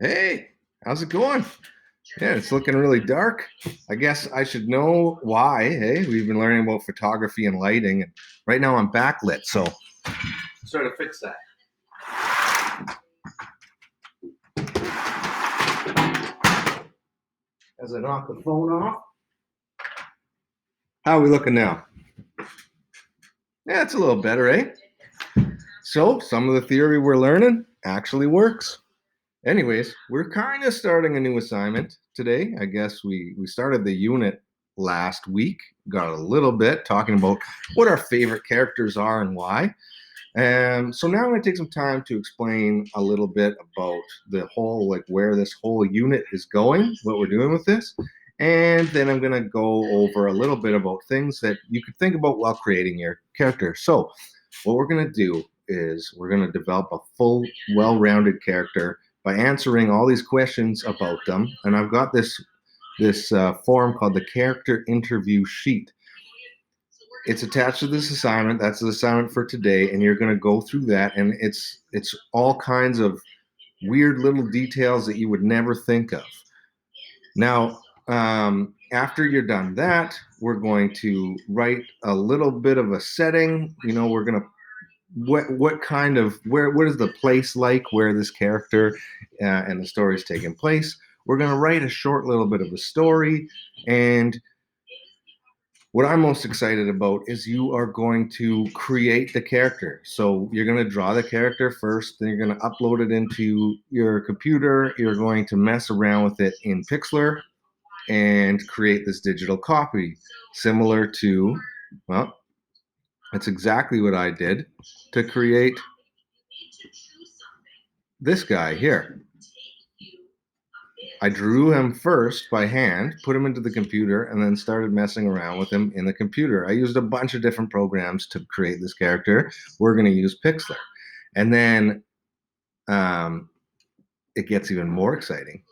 Hey, how's it going? Yeah, it's looking really dark. I guess I should know why. Hey, we've been learning about photography and lighting, and right now I'm backlit, so let's try to fix that. As I knock the phone off, how are we looking now? Yeah, it's a little better, eh? So some of the theory we're learning actually works. Anyways, we're kind of starting a new assignment today. I guess we started the unit last week, got a little bit talking about what our favorite characters are and why. So now I'm going to take some time to explain a little bit about the whole, like where this whole unit is going, what we're doing with this. And then I'm going to go over a little bit about things that you could think about while creating your character. So what we're going to do is we're going to develop a full, well-rounded character by answering all these questions about them. And I've got this form called the character interview sheet. It's attached to this assignment. That's the assignment for today, and you're going to go through that, and it's all kinds of weird little details that you would never think of. Now, after you're done that, we're going to write a little bit of a setting. We're going to what kind of what is the place like where this character and the story is taking place. We're going to write a short little bit of a story, and what I'm most excited about is you are going to create the character. So you're going to draw the character first, then you're going to upload it into your computer. You're going to mess around with it in Pixlr and create this digital copy, similar to, well, that's exactly what I did to create this guy here. I drew him first by hand, put him into the computer, and then started messing around with him in the computer. I used a bunch of different programs to create this character. We're going to use Pixlr. And then it gets even more exciting.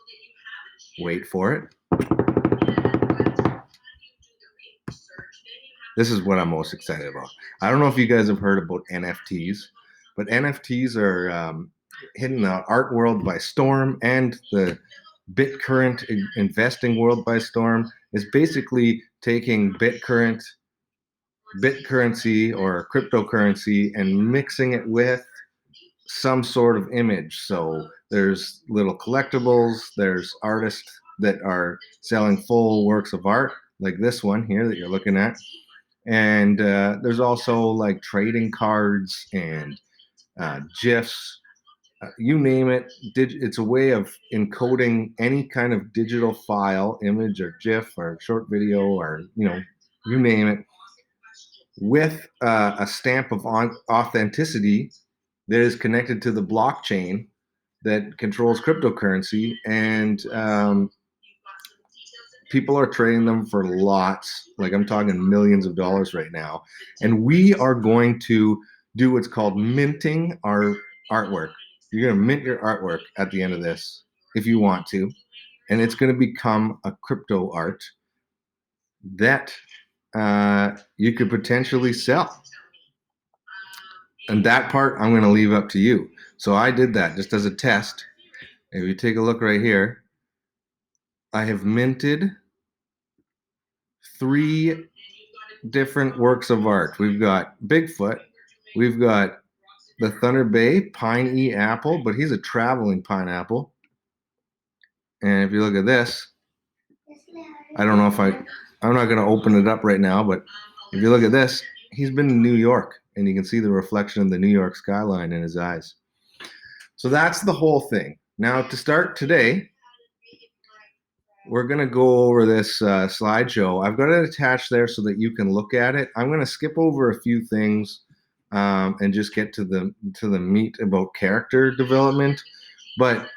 Wait for it. This is what I'm most excited about. I don't know if you guys have heard about NFTs, but NFTs are hitting the art world by storm, and the BitCurrent investing world by storm. Is basically taking BitCurrency or cryptocurrency and mixing it with some sort of image. So there's little collectibles, there's artists that are selling full works of art, like this one here that you're looking at. And there's also like trading cards and GIFs, you name it. It's a way of encoding any kind of digital file, image or GIF or short video, or you name it, with a stamp of authenticity that is connected to the blockchain that controls cryptocurrency. And people are trading them for lots, like I'm talking millions of dollars right now. And we are going to do what's called minting our artwork. You're going to mint your artwork at the end of this if you want to, and it's going to become a crypto art that you could potentially sell. And that part I'm going to leave up to you. So I did that just as a test. If you take a look right here, I have minted 3 different works of art. We've got Bigfoot, we've got the Thunder Bay Pine apple, but he's a traveling pineapple. And if you look at this, I don't know if I'm not going to open it up right now, but if you look at this, he's been in New York, and you can see the reflection of the New York skyline in his eyes. So that's the whole thing. Now, to start today, we're going to go over this slideshow. I've got it attached there so that you can look at it. I'm going to skip over a few things and just get to the meat about character development. But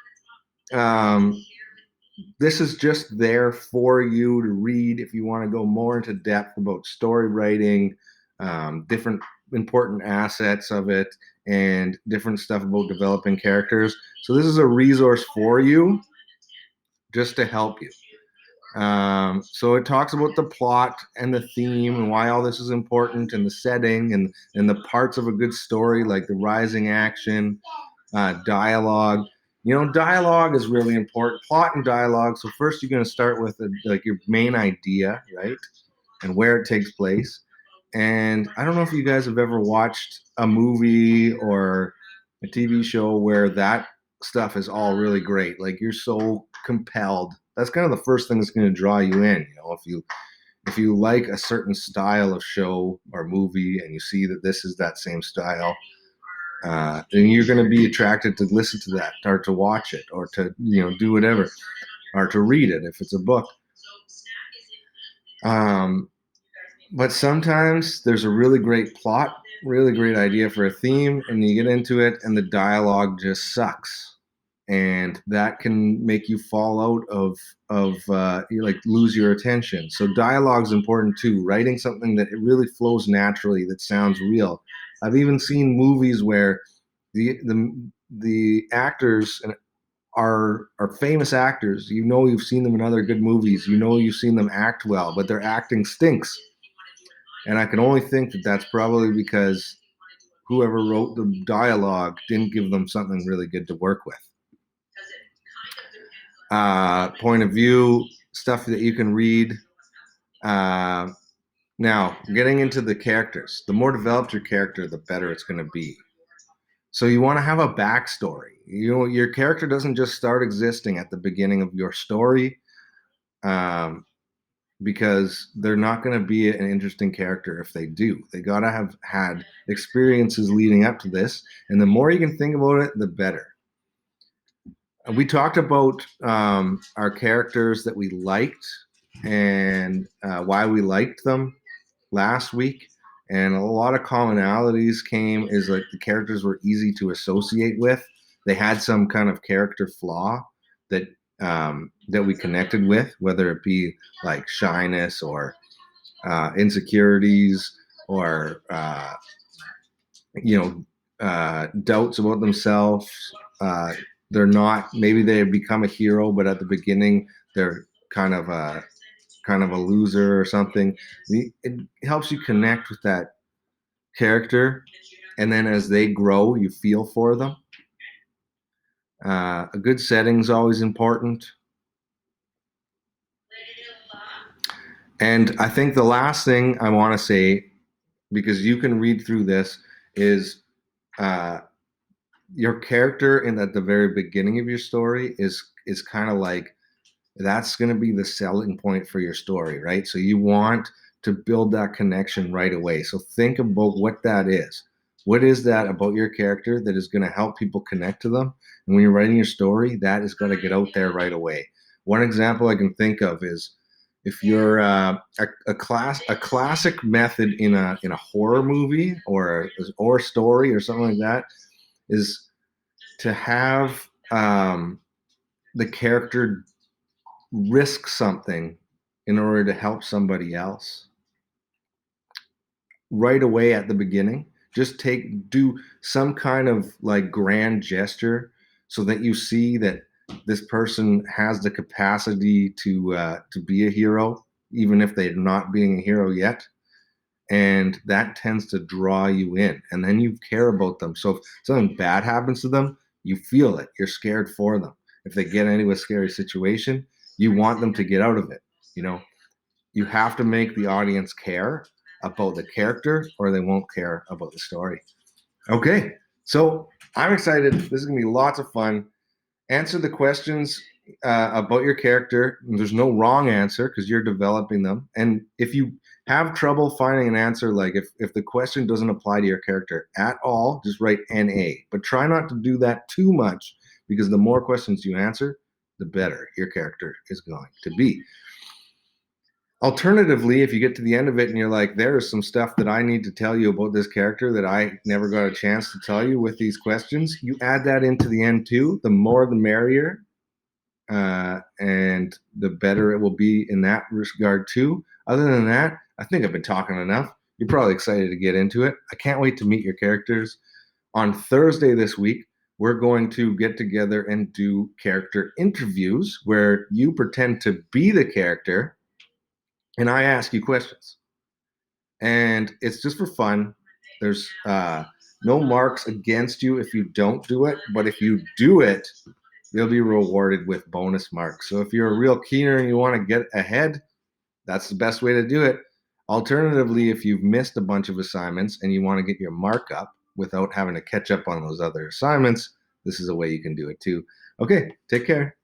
this is just there for you to read if you want to go more into depth about story writing, different important assets of it, and different stuff about developing characters. So this is a resource for you just to help you. So it talks about the plot and the theme and why all this is important, and the setting and the parts of a good story, like the rising action, dialogue. Dialogue is really important. Plot and dialogue. So first, you're going to start with your main idea, right, and where it takes place. And I don't know if you guys have ever watched a movie or a TV show where that stuff is all really great. Like you're so compelled. That's kind of the first thing that's going to draw you in. If you like a certain style of show or movie and you see that this is that same style, then you're going to be attracted to listen to that or to watch it or to do whatever or to read it if it's a book. But sometimes there's a really great plot, really great idea for a theme, and you get into it and the dialogue just sucks. And that can make you fall out of you lose your attention. So dialogue's important too. Writing something that it really flows naturally, that sounds real. I've even seen movies where the actors are famous actors. You've seen them in other good movies. You've seen them act well, but their acting stinks. And I can only think that that's probably because whoever wrote the dialogue didn't give them something really good to work with. Point of view, stuff that you can read. Now, getting into the characters. The more developed your character, the better it's going to be. So you want to have a backstory. Your character doesn't just start existing at the beginning of your story, because they're not going to be an interesting character if they do. They got to have had experiences leading up to this, and the more you can think about it, the better. We talked about our characters that we liked and why we liked them last week, and a lot of commonalities came is like the characters were easy to associate with. They had some kind of character flaw that we connected with, whether it be like shyness or insecurities or doubts about themselves. Maybe they become a hero, but at the beginning they're kind of a loser or something. It helps you connect with that character, and then as they grow, you feel for them. A good setting is always important. And I think the last thing I want to say, because you can read through this, is your character at the very beginning of your story is kind of like, that's going to be the selling point for your story, right? So you want to build that connection right away. So think about what that is. What is that about your character that is going to help people connect to them? And when you're writing your story, that is going to get out there right away. One example I can think of is if you're a classic method in a horror movie or story or something like that is to have the character risk something in order to help somebody else right away at the beginning. Just do some kind of like grand gesture so that you see that this person has the capacity to be a hero, even if they're not being a hero yet. And that tends to draw you in, and then you care about them. So if something bad happens to them, you feel it. You're scared for them. If they get into a scary situation, you want them to get out of it. You have to make the audience care about the character, or they won't care about the story. Okay, so I'm excited. This is gonna be lots of fun. Answer the questions about your character. There's no wrong answer because you're developing them. And if you have trouble finding an answer, like if the question doesn't apply to your character at all, just write NA. But try not to do that too much, because the more questions you answer, the better your character is going to be. Alternatively, if you get to the end of it and you're like, there's some stuff that I need to tell you about this character that I never got a chance to tell you with these questions, you add that into the end too. The more the merrier, and the better it will be in that regard too. Other than that, I think I've been talking enough. You're probably excited to get into it. I can't wait to meet your characters. On Thursday this week, we're going to get together and do character interviews where you pretend to be the character and I ask you questions. And it's just for fun. There's no marks against you if you don't do it, but if you do it, you'll be rewarded with bonus marks. So if you're a real keener and you want to get ahead, that's the best way to do it. Alternatively, if you've missed a bunch of assignments and you want to get your mark up without having to catch up on those other assignments, this is a way you can do it too. Okay, take care.